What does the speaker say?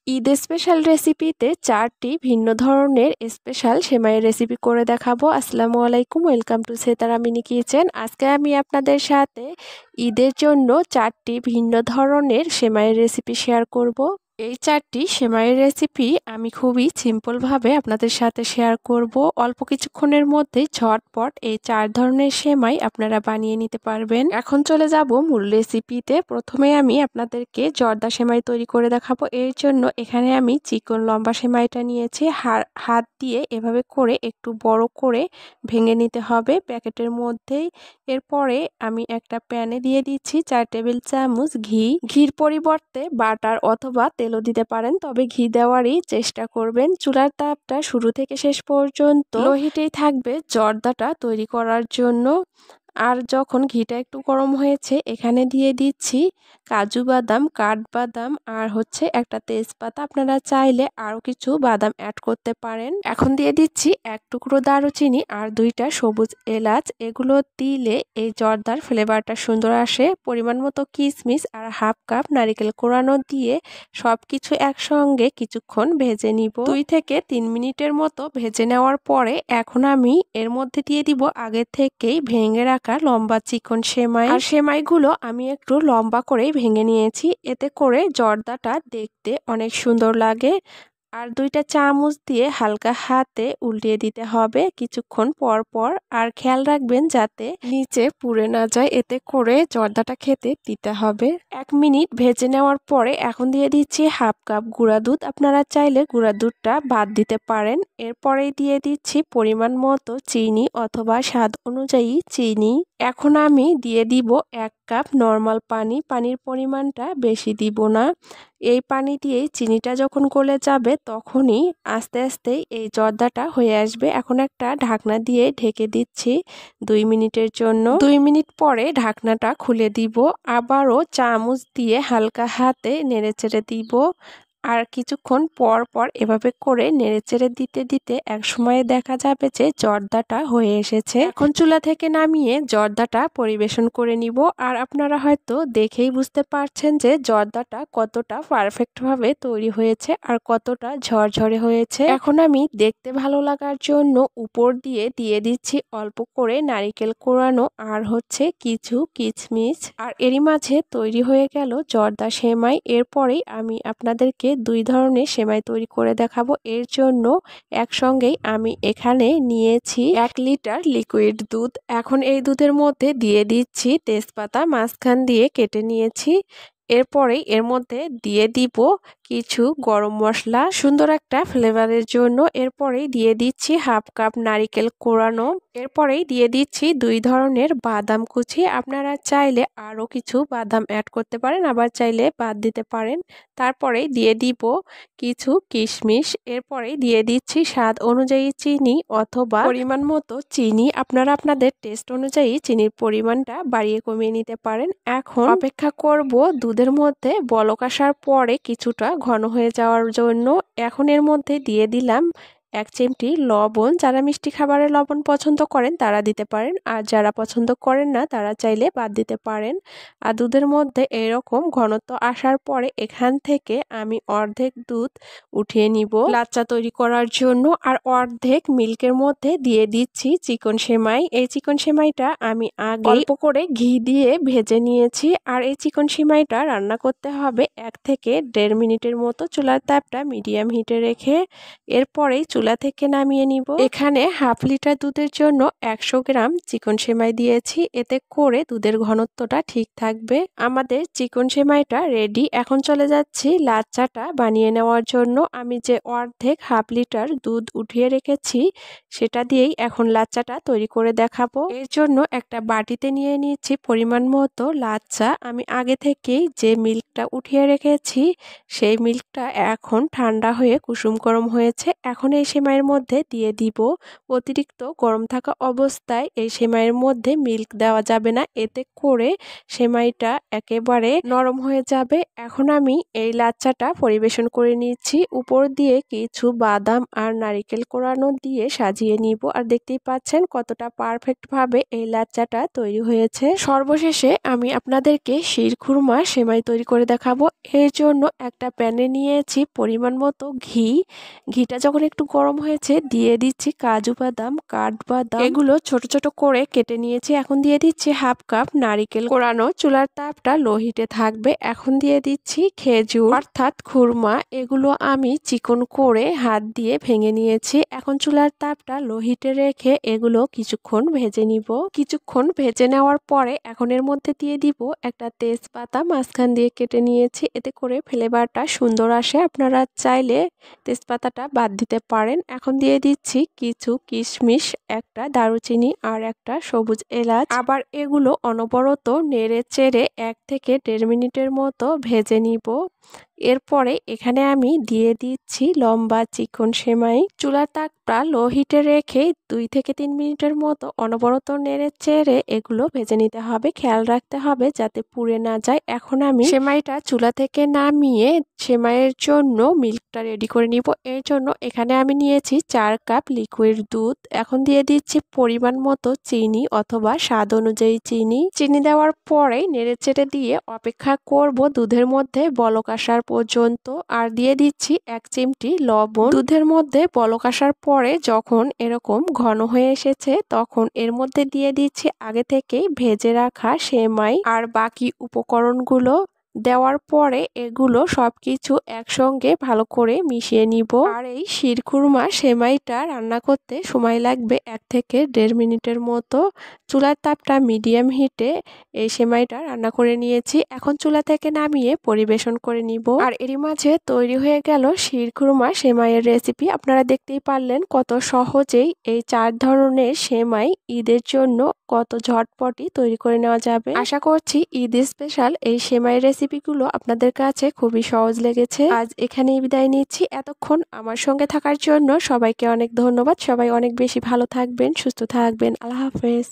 Eid special রেসিপিতে 4টি ভিন্ন ধরনের স্পেশাল সেমাইয়ের রেসিপি করে দেখাবো। আসসালামু আলাইকুম, welcome to Setara mini kitchen. আজকে আমি আপনাদের সাথে ঈদের জন্য 4টি ভিন্ন ধরনের সেমাইয়ের রেসিপি শেয়ার করব। এই 4টি সেমাইয়ের রেসিপি আমি খুবই সিম্পলভাবে আপনাদের সাথে শেয়ার করব। অল্প কিছুক্ষণের মধ্যেই ঝটপট এই 4 ধরনের সেমাই আপনারা বানিয়ে নিতে পারবেন। এখন চলে যাব মূল রেসিপিতে। প্রথমে আমি আপনাদেরকে জর্দা সেমাই তৈরি করে দেখাবো। এর জন্য এখানে আমি চিকন লম্বা সেমাইটা নিয়েছি। হাত দিয়ে এভাবে করে একটু বড় করে ভেঙে নিতে হবে প্যাকেটের মধ্যেই। এরপরে আমি একটা প্যানে দিয়ে দিচ্ছি 4 টেবিল চামচ ঘি। ঘির পরিবর্তে বাটার অথবা তেলও দিতে পারেন, তবে ঘি দেওয়ারই চেষ্টা করবেন। চুলার তাপটা শুরু থেকে শেষ পর্যন্ত লো হিটেই থাকবে জর্দাটা তৈরি করার জন্য। আর যখন ঘিটা একটু গরম হয়েছে এখানে দিয়ে দিচ্ছি কাজু বাদাম, কাঠবাদাম আর একটা তেজপাতা। আপনারা চাইলে আরও কিছু বাদাম অ্যাড করতে পারেন। এখন দিয়ে দিচ্ছি 1 টুকরো দারুচিনি আর 2টা সবুজ এলাচ। এগুলো দিলে এই জর্দার ফ্লেভারটা সুন্দর আসে। পরিমাণ মতো কিশমিশ আর হাফ কাপ নারিকেল কোরানো দিয়ে সবকিছু একসঙ্গে কিছুক্ষণ ভেজে নিব। 2 থেকে 3 মিনিটের মতো ভেজে নেওয়ার পরে এখন আমি এর মধ্যে দিয়ে দিব আগে থেকেই ভেঙে রাখা লম্বা চিকন সেমাই। আর সেমাইগুলো আমি একটু লম্বা করেই ভেঙে নিয়েছি, এতে করে জর্দাটা দেখতে অনেক সুন্দর লাগে। আর 2টা চামচ দিয়ে হালকা হাতে উল্টিয়ে দিতে হবে কিছুক্ষণ পর পর। আর খেয়াল রাখবেন যাতে নিচে পুড়ে না যায়, এতে করে জর্দাটা খেতে দিতে হবে। 1 মিনিট ভেজে নেওয়ার পরে এখন দিয়ে দিচ্ছি হাফ কাপ গুঁড়া দুধ। আপনারা চাইলে গুঁড়া দুধটা বাদ দিতে পারেন। এরপরেই দিয়ে দিচ্ছি পরিমাণ মতো চিনি অথবা স্বাদ অনুযায়ী চিনি। এখন আমি দিয়ে দিব 1 কাপ নর্মাল পানি। পানির পরিমাণটা বেশি দিব না। এই পানি দিয়েই চিনিটা যখন গলে যাবে তখনই আস্তে আস্তে এই জর্দাটা হয়ে আসবে। এখন একটা ঢাকনা দিয়ে ঢেকে দিচ্ছি 2 মিনিটের জন্য। 2 মিনিট পরে ঢাকনাটা খুলে দিব। আবারও চামচ দিয়ে হালকা হাতে নেড়েচেড়ে দিব। আর কিছুক্ষণ পর পর এভাবে করে নেড়েচেড়ে দিতে দিতে একসময়ে দেখা যাবে যে জর্দাটা হয়ে এসেছে। এখন চুলা থেকে নামিয়ে জর্দাটা পরিবেশন করে নিব। আর আপনারা হয়তো দেখেই বুঝতে পারছেন যে জর্দাটা কতটা পারফেক্টভাবে তৈরি হয়েছে আর কতটা ঝরঝরে হয়েছে। এখন আমি দেখতে ভালো লাগার জন্য উপর দিয়ে দিয়ে দিচ্ছি অল্প করে নারিকেল কোরানো আর কিছু কিশমিশ। আর এরই মাঝে তৈরি হয়ে গেল জর্দা সেমাই। এরপরেই আমি আপনাদেরকে 2 ধরনের সেমাই তৈরি করে দেখাবো। এর জন্য একসঙ্গেই আমি এখানে নিয়েছি 1 লিটার লিকুইড দুধ। এখন এই দুধের মধ্যে দিয়ে দিচ্ছি তেজপাতা মাঝখান দিয়ে কেটে নিয়েছি। এরপরেই এর মধ্যে দিয়ে দিব কিছু গরম মশলা সুন্দর একটা ফ্লেভারের জন্য। এরপরেই দিয়ে দিচ্ছি হাফ কাপ নারিকেল কোরানো। এরপরেই দিয়ে দিচ্ছি 2 ধরনের বাদাম কুচি। আপনারা চাইলে আরও কিছু বাদাম অ্যাড করতে পারেন, আবার চাইলে বাদ দিতে পারেন। তারপরেই দিয়ে দিব কিছু কিশমিশ। এরপরেই দিয়ে দিচ্ছি স্বাদ অনুযায়ী চিনি অথবা পরিমাণ মতো চিনি। আপনারা আপনাদের টেস্ট অনুযায়ী চিনির পরিমাণটা বাড়িয়ে কমিয়ে নিতে পারেন। এখন অপেক্ষা করব দুধের মধ্যে বলক আসার পরে কিছুটা ঘন হয়ে যাওয়ার জন্য। এখন এর মধ্যে দিয়ে দিলাম 1 চিমটি লবণ। যারা মিষ্টি খাবারের লবণ পছন্দ করেন তারা দিতে পারেন, আর যারা পছন্দ করেন না তারা চাইলে বাদ দিতে পারেন। আর দুধের মধ্যে এরকম ঘনত্ব আসার পরে এখান থেকে আমি অর্ধেক দুধ উঠিয়ে নিব লাচ্চা তৈরি করার জন্য। আর অর্ধেক মিল্কের মধ্যে দিয়ে দিচ্ছি চিকন সেমাই। এই চিকন সেমাইটা আমি আগে অল্প করে ঘি দিয়ে ভেজে নিয়েছি। আর এই চিকন সেমাইটা রান্না করতে হবে 1 থেকে 1.5 মিনিটের মতো, চুলার তাপটা মিডিয়াম হিটে রেখে। এরপরেই চুলা থেকে নামিয়ে নিব। এখানে হাফ লিটার দুধের জন্য 100 গ্রাম চিকন সেমাই দিয়েছি, এতে করে দুধের ঘনত্বটা ঠিক থাকবে। আমাদের চিকন সেমাইটা রেডি। এখন চলে যাচ্ছি লাচ্চাটা বানিয়ে নেওয়ার জন্য। আমি যে অর্ধেক হাফ লিটার দুধ উঠিয়ে রেখেছি সেটা দিয়েই এখন লাচ্চাটা তৈরি করে দেখাবো। এর জন্য একটা বাটিতে নিয়ে নিচ্ছি পরিমাণ মতো লাচ্চা। আমি আগে থেকেই যে মিল্কটা উঠিয়ে রেখেছি সেই মিল্কটা এখন ঠান্ডা হয়ে কুসুম গরম হয়েছে। এখন এই সেমাইয়ের মধ্যে দিয়ে দিব। অতিরিক্ত গরম থাকা অবস্থায় এই সেমাইয়ের মধ্যে মিল্ক দেওয়া যাবে না, এতে করে সেমাইটা একেবারে নরম হয়ে যাবে। এখন আমি এই লাচ্চাটা পরিবেশন করে নিচ্ছি। উপর দিয়ে কিছু বাদাম আর নারিকেল কোরানো দিয়ে সাজিয়ে নিব। আর দেখতেই পাচ্ছেন কতটা পারফেক্ট ভাবে এই লাচ্চাটা তৈরি হয়েছে। সর্বশেষে আমি আপনাদেরকে শিরখুরমা সেমাই তৈরি করে দেখাবো। এর জন্য একটা প্যানে নিয়েছি পরিমাণ মতো ঘি। ঘিটা যখন একটু গরম হয়েছে দিয়ে দিচ্ছি কাজু বাদাম, কাঠবাদাম, এগুলো ছোট ছোট করে কেটে নিয়েছি। এখন দিয়ে দিচ্ছি হাফ কাপ নারিকেল কোরানো। চুলার তাপটা লো হিটে থাকবে। এখন দিয়ে দিচ্ছি খেজুর অর্থাৎ খুরমা, এগুলো আমি চিকন করে হাত দিয়ে ভেঙে নিয়েছি। এখন চুলার তাপটা লো হিটে রেখে এগুলো কিছুক্ষণ ভেজে নিব। কিছুক্ষণ ভেজে নেওয়ার পরে এখন এর মধ্যে দিয়ে দিব একটা তেজপাতা মাঝখান দিয়ে কেটে নিয়েছি, এতে করে ফ্লেভারটা সুন্দর আসে। আপনারা চাইলে তেজপাতাটা বাদ দিতে পারেন। এখন দিয়ে দিচ্ছি কিছু কিশমিশ, একটা দারুচিনি আর একটা সবুজ এলাচ। আবার এগুলো অনবরত নেড়ে চেড়ে 1 থেকে 1.5 মিনিটের মতো ভেজে নিব। এরপরে এখানে আমি দিয়ে দিচ্ছি লম্বা চিকন সেমাই। চুলার তাপটা লো হিটে রেখে 2 থেকে 3 মিনিটের মতো অনবরত নেড়ে চেড়ে এগুলো ভেজে নিতে হবে। খেয়াল রাখতে হবে যাতে পুড়ে না যায়। এখন আমি সেমাইটা চুলা থেকে নামিয়ে সেমাইয়ের জন্য মিল্কটা রেডি করে নিব। এর জন্য এখানে আমি নিয়েছি 4 কাপ লিকুইড দুধ। এখন দিয়ে দিচ্ছি পরিমাণ মতো চিনি অথবা স্বাদ অনুযায়ী চিনি। চিনি দেওয়ার পরে নেড়ে চেড়ে দিয়ে অপেক্ষা করব দুধের মধ্যে বলক আসার পর্যন্ত। আর দিয়ে দিচ্ছি 1 চিমটি লবণ। দুধের মধ্যে বলক আসার পরে যখন এরকম ঘন হয়ে এসেছে তখন এর মধ্যে দিয়ে দিচ্ছি আগে থেকেই ভেজে রাখা সেমাই আর বাকি উপকরণগুলো। দেওয়ার পরে এগুলো সবকিছু একসঙ্গে ভালো করে মিশিয়ে নিব। আর এই শিরখুরমা সেমাইটা রান্না করতে সময় লাগবে 1 থেকে 1.5 মিনিটের মতো। চুলার তাপটা মিডিয়াম হিটে এই সেমাইটা রান্না করে নিয়েছি। এখন চুলা থেকে নামিয়ে পরিবেশন করে নিব। আর এরই মাঝে তৈরি হয়ে গেল শিরখুরমা সেমাইয়ের রেসিপি। আপনারা দেখতেই পারলেন কত সহজেই এই 4 ধরনের সেমাই ঈদের জন্য কত ঝটপটই তৈরি করে নেওয়া যাবে। আশা করছি ঈদ স্পেশাল এই সেমাইয়ের রেসিপিগুলো আপনাদের কাছে খুবই সহজ লেগেছে। আজ এখানেই বিদায় নিচ্ছি। এতক্ষণ আমার সঙ্গে থাকার জন্য সবাইকে অনেক ধন্যবাদ। সবাই অনেক বেশি ভালো থাকবেন, সুস্থ থাকবেন। আল্লাহ হাফেজ।